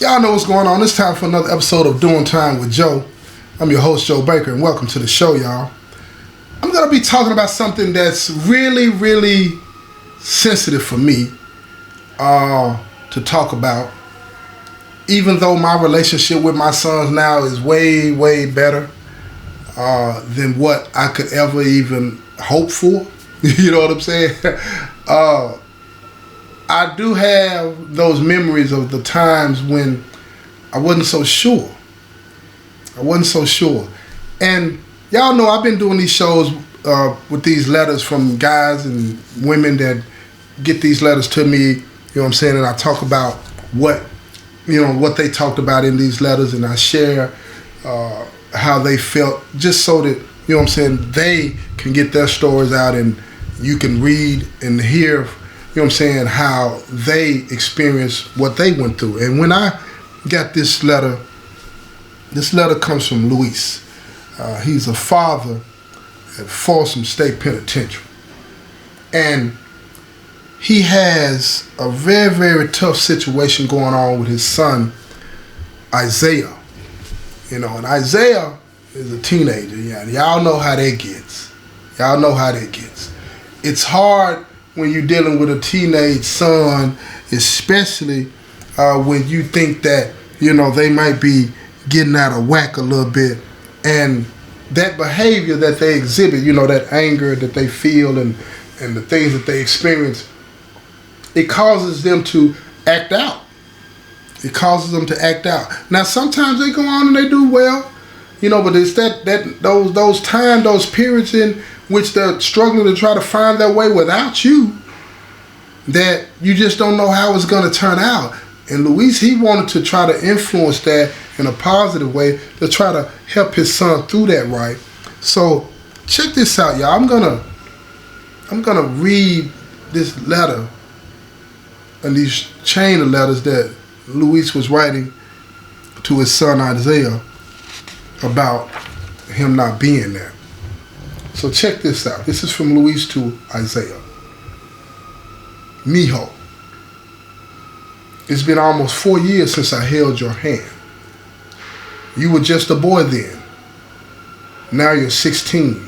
Y'all know what's going on. It's time for another episode of Doing Time with Joe. I'm your host, Joe Baker, and welcome to the show, y'all. I'm going to be talking about something that's really, really sensitive for me to talk about. Even though my relationship with my sons now is way, way better than what I could ever even hope for. You know what I'm saying? I do have those memories of the times when I wasn't so sure. And y'all know I've been doing these shows with these letters from guys and women that get these letters to me, you know what I'm saying, and I talk about what they talked about in these letters, and I share how they felt, just so that, you know what I'm saying, they can get their stories out and you can read and hear, you know what I'm saying, how they experienced what they went through. And when I got this letter comes from Luis. He's a father at Folsom State Penitentiary. And he has a very, very tough situation going on with his son, Isaiah. You know, and Isaiah is a teenager. Yeah, y'all know how that gets. It's hard when you're dealing with a teenage son, especially when you think that, you know, they might be getting out of whack a little bit. And that behavior that they exhibit, you know, that anger that they feel and the things that they experience, it causes them to act out. Now, sometimes they go on and they do well, you know, but it's those periods in which they're struggling to try to find their way without you, that you just don't know how it's going to turn out. And Luis, he wanted to try to influence that in a positive way, to try to help his son through that, right? So check this out, y'all. I'm gonna read this letter and these chain of letters that Luis was writing to his son Isaiah about him not being there. So check this out. This is from Luis to Isaiah. Mijo, it's been almost 4 years since I held your hand. You were just a boy then. Now you're 16,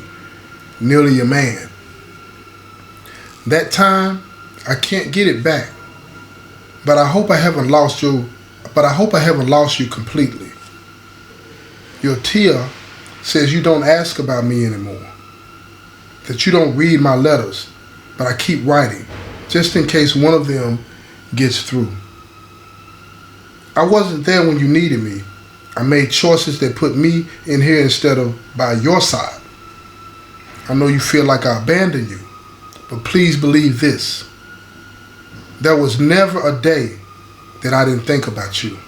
nearly a man. That time, I can't get it back. But I hope I haven't lost you completely. Your Tia says you don't ask about me anymore. That you don't read my letters, but I keep writing, just in case one of them gets through. I wasn't there when you needed me. I made choices that put me in here instead of by your side. I know you feel like I abandoned you, but please believe this. There was never a day that I didn't think about you.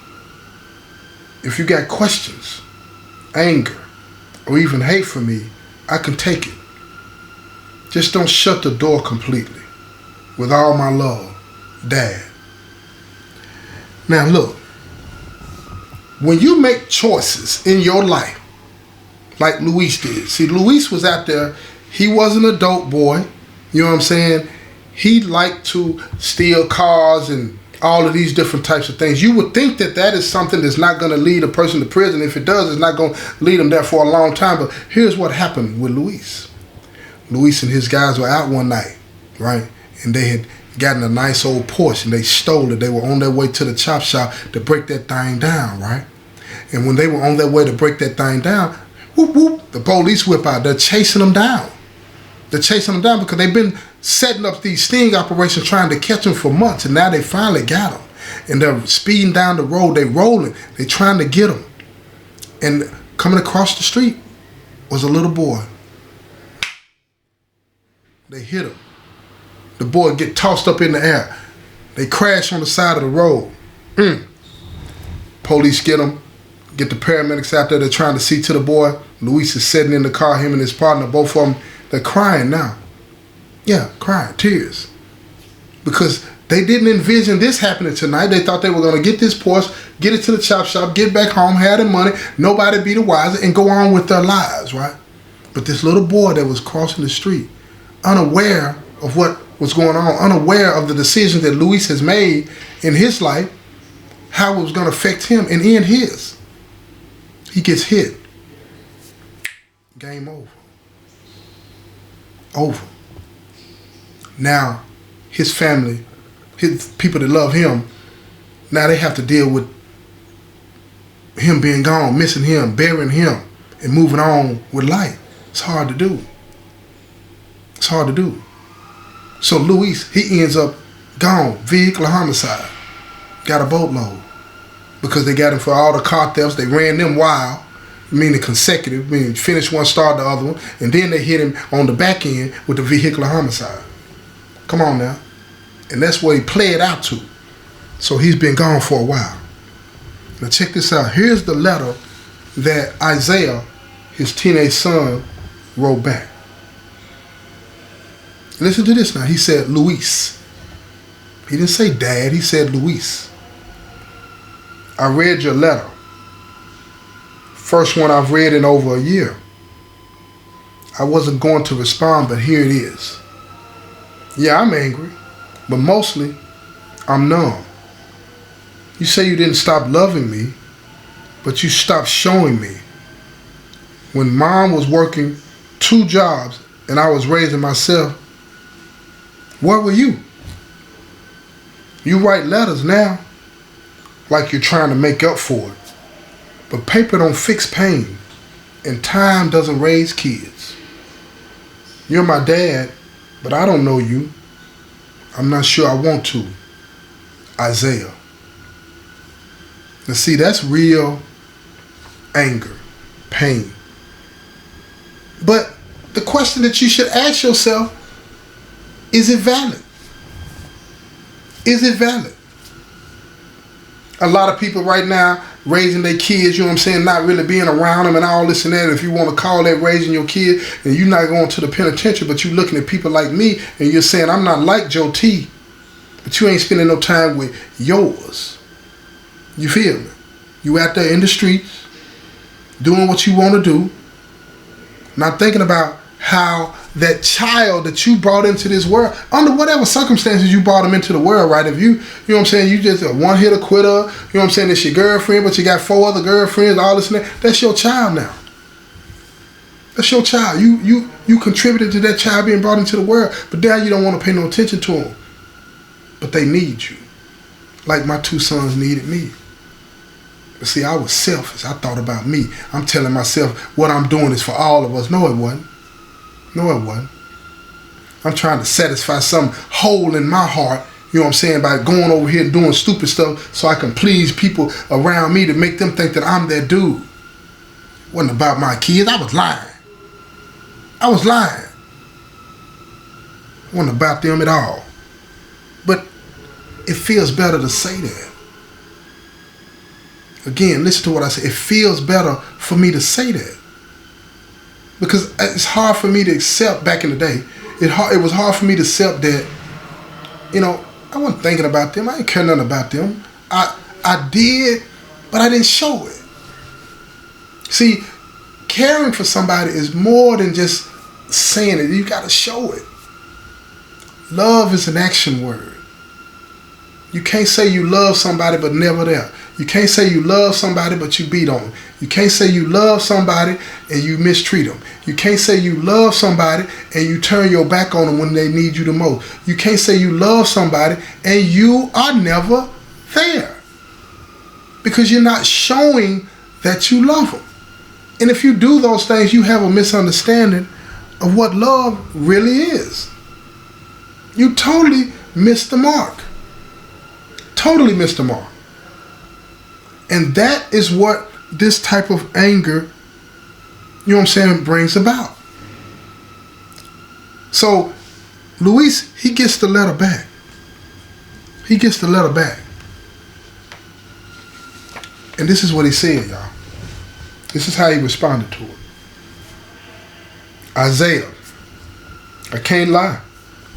If you got questions, anger, or even hate for me, I can take it. Just don't shut the door completely. With all my love, Dad. Now look, when you make choices in your life, like Luis did. See, Luis was out there. He wasn't a dope boy. You know what I'm saying? He liked to steal cars and all of these different types of things. You would think that that is something that's not going to lead a person to prison. If it does, it's not going to lead them there for a long time. But here's what happened with Luis. Luis and his guys were out one night, right? And they had gotten a nice old Porsche and they stole it. They were on their way to the chop shop to break that thing down, right? And when they were on their way to break that thing down, whoop, whoop, the police whip out. They're chasing them down. Because they've been setting up these sting operations trying to catch them for months. And now they finally got them. And they're speeding down the road. They're rolling. They're trying to get them. And coming across the street was a little boy. They hit him. The boy get tossed up in the air. They crash on the side of the road. Police get him. Get the paramedics out there. They're trying to see to the boy. Luis is sitting in the car, him and his partner, both of them, they're crying now. Yeah, crying, tears. Because they didn't envision this happening tonight. They thought they were going to get this Porsche, get it to the chop shop, get back home, have the money, nobody be the wiser, and go on with their lives, right? But this little boy that was crossing the street, unaware of what was going on, unaware of the decisions that Luis has made in his life, how it was going to affect him and end his. He gets hit. Game over. Over. Now, his family, his people that love him, now they have to deal with him being gone, missing him, burying him, and moving on with life. It's hard to do. It's hard to do. So Luis, he ends up gone, vehicular homicide. Got a boatload. Because they got him for all the car thefts. They ran them wild, meaning consecutive, meaning finish one, start the other one, and then they hit him on the back end with the vehicular homicide. Come on now. And that's what he played out to. So he's been gone for a while. Now check this out. Here's the letter that Isaiah, his teenage son, wrote back. Listen to this now. He said, Luis. He didn't say dad. He said Luis. I read your letter. First one I've read in over a year. I wasn't going to respond, but here it is. Yeah, I'm angry, but mostly I'm numb. You say you didn't stop loving me, but you stopped showing me. When mom was working 2 jobs and I was raising myself, where were you? You write letters now like you're trying to make up for it. But paper don't fix pain, and time doesn't raise kids. You're my dad, but I don't know you. I'm not sure I want to. Isaiah. Now see, that's real anger, pain. But the question that you should ask yourself, is it valid? Is it valid? A lot of people right now raising their kids, you know what I'm saying, not really being around them and all this and that. If you want to call that raising your kid, and you're not going to the penitentiary, but you're looking at people like me and you're saying, I'm not like Joe T, but you ain't spending no time with yours. You feel me? You out there in the streets, doing what you want to do, not thinking about how that child that you brought into this world, under whatever circumstances you brought them into the world, right? If you know what I'm saying, you just a one-hitter quitter, you know what I'm saying, it's your girlfriend, but you got 4 other girlfriends, all this and that, that's your child now. That's your child. You contributed to that child being brought into the world, but now you don't want to pay no attention to them. But they need you. Like my 2 sons needed me. But see, I was selfish. I thought about me. I'm telling myself what I'm doing is for all of us. No, it wasn't. No, it wasn't. I'm trying to satisfy some hole in my heart, you know what I'm saying, by going over here and doing stupid stuff so I can please people around me to make them think that I'm that dude. It wasn't about my kids. I was lying. I was lying. It wasn't about them at all. But it feels better to say that. Again, listen to what I say. It feels better for me to say that. Because it's hard for me to accept back in the day. It was hard for me to accept that, you know, I wasn't thinking about them. I didn't care nothing about them. I did, but I didn't show it. See, caring for somebody is more than just saying it. You got to show it. Love is an action word. You can't say you love somebody but never there. You can't say you love somebody but you beat on them. You can't say you love somebody and you mistreat them. You can't say you love somebody and you turn your back on them when they need you the most. You can't say you love somebody and you are never there. Because you're not showing that you love them. And if you do those things, you have a misunderstanding of what love really is. You totally missed the mark. Totally missed the mark. And that is what this type of anger, you know what I'm saying, brings about. So, Luis, he gets the letter back. He gets the letter back. And this is what he said, y'all. This is how he responded to it. Isaiah, I can't lie.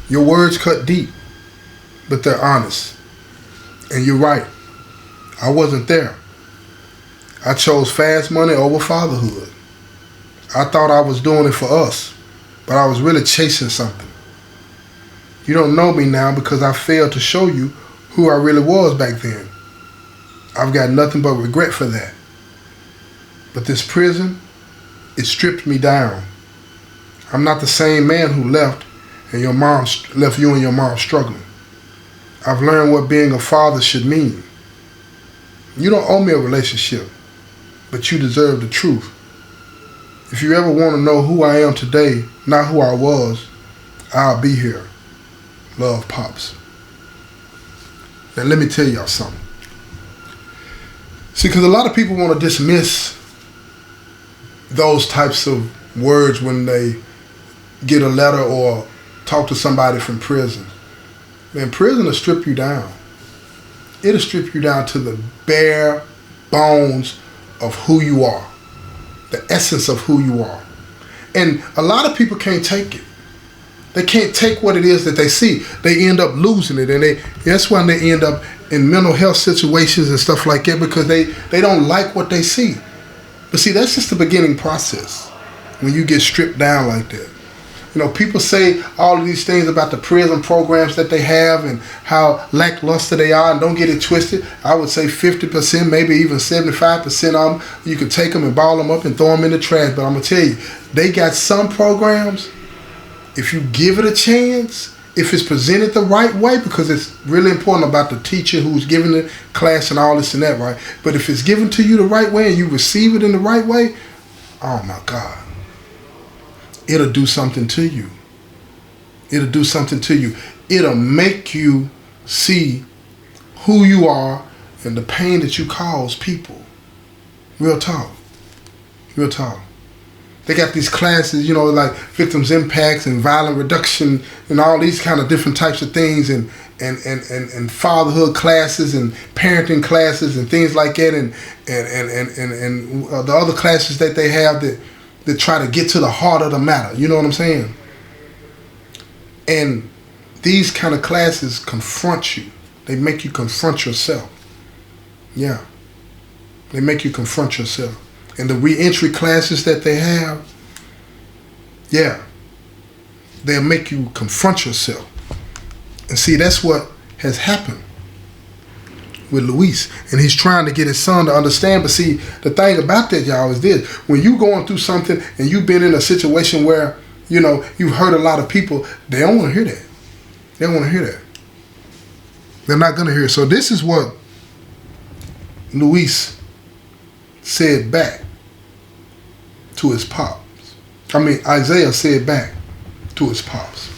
Your words cut deep, but they're honest. And you're right. I wasn't there. I chose fast money over fatherhood. I thought I was doing it for us, but I was really chasing something. You don't know me now because I failed to show you who I really was back then. I've got nothing but regret for that. But this prison, it stripped me down. I'm not the same man who left and left you and your mom struggling. I've learned what being a father should mean. You don't owe me a relationship, but you deserve the truth. If you ever want to know who I am today, not who I was, I'll be here. Love, Pops. Now let me tell y'all something. See, because a lot of people want to dismiss those types of words when they get a letter or talk to somebody from prison. Man, prison will strip you down. It'll strip you down to the bare bones of who you are. The essence of who you are. And a lot of people can't take it. They can't take what it is that they see. They end up losing it. And that's when they end up in mental health situations and stuff like that, because they don't like what they see. But see, that's just the beginning process when you get stripped down like that. You know, people say all of these things about the prison programs that they have and how lackluster they are, and don't get it twisted. I would say 50%, maybe even 75% of them, you could take them and ball them up and throw them in the trash. But I'm going to tell you, they got some programs, if you give it a chance, if it's presented the right way, because it's really important about the teacher who's giving the class and all this and that, right? But if it's given to you the right way and you receive it in the right way, oh my God. It'll do something to you. It'll do something to you. It'll make you see who you are and the pain that you cause people. Real talk. Real talk. They got these classes, you know, like victims impacts and violent reduction and all these kind of different types of things, and fatherhood classes and parenting classes and things like that, and the other classes that they have that try to get to the heart of the matter. You know what I'm saying? And these kind of classes confront you. They make you confront yourself. Yeah. They make you confront yourself. And the re-entry classes that they have, yeah, they'll make you confront yourself. And see, that's what has happened with Luis. And he's trying to get his son to understand. But see, the thing about that, y'all, is this. When you going through something and you've been in a situation where, you know, you've hurt a lot of people, they don't want to hear that. They don't want to hear that. They're not going to hear it. So this is what Luis said back to his pops. Isaiah said back to his pops.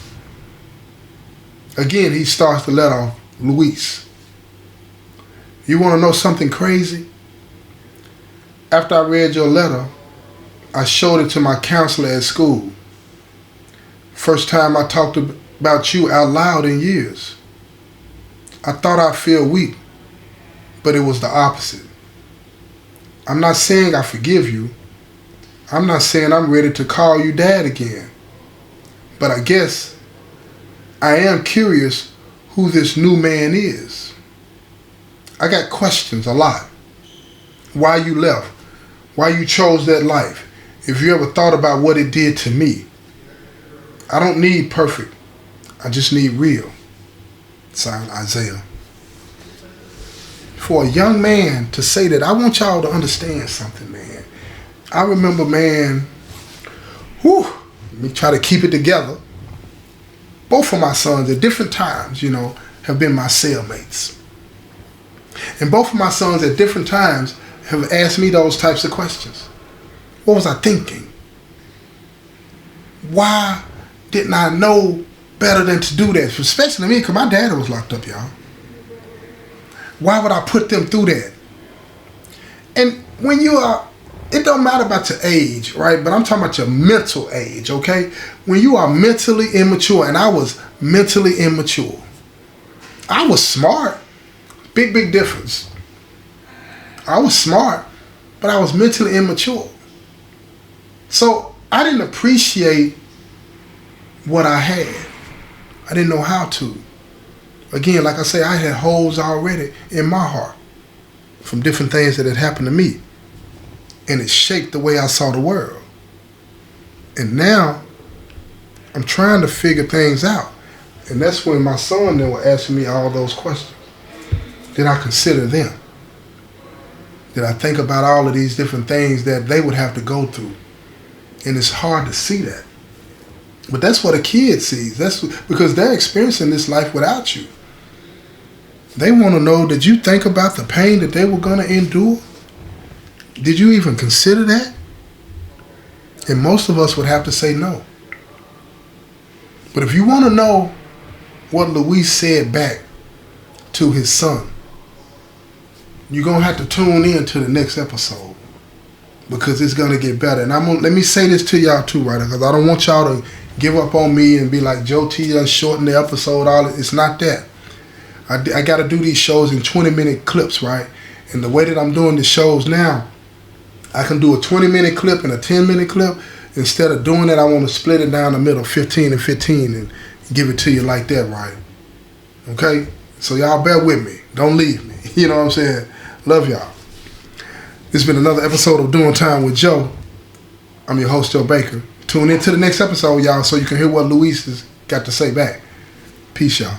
Again, he starts the letter off, Luis. You want to know something crazy? After I read your letter, I showed it to my counselor at school. First time I talked about you out loud in years. I thought I'd feel weak, but it was the opposite. I'm not saying I forgive you. I'm not saying I'm ready to call you dad again. But I guess I am curious who this new man is. I got questions a lot. Why you left? Why you chose that life? If you ever thought about what it did to me. I don't need perfect. I just need real. Signed, Isaiah. For a young man to say that, I want y'all to understand something, man. I remember, man, let me try to keep it together. Both of my sons at different times, you know, have been my cellmates. And both of my sons at different times have asked me those types of questions. What was I thinking? Why didn't I know better than to do that? Especially me, because my dad was locked up, y'all. Why would I put them through that? And when you are, it don't matter about your age, right? But I'm talking about your mental age, okay? When you are mentally immature, and I was mentally immature. I was smart. Big difference. I was smart, but I was mentally immature. So I didn't appreciate what I had. I didn't know how to. Again, like I say, I had holes already in my heart from different things that had happened to me. And it shaped the way I saw the world. And now I'm trying to figure things out. And that's when my son then was asking me all those questions. Did I consider them? that I think about all of these different things that they would have to go through. And it's hard to see that. But that's what a kid sees. That's because they're experiencing this life without you. They want to know, did you think about the pain that they were going to endure? Did you even consider that? And most of us would have to say no. But if you want to know what Luis said back to his son, you're going to have to tune in to the next episode, because it's going to get better. And let me say this to y'all too, right? Because I don't want y'all to give up on me and be like, Joe T done shortened the episode. It's not that. I got to do these shows in 20-minute clips, right? And the way that I'm doing the shows now, I can do a 20-minute clip and a 10-minute clip. Instead of doing that, I want to split it down the middle, 15 and 15, and give it to you like that, right? Okay? So y'all bear with me. Don't leave me. You know what I'm saying? Love y'all. This has been another episode of Doing Time with Joe. I'm your host, Joe Baker. Tune in to the next episode, y'all, so you can hear what Luis has got to say back. Peace, y'all.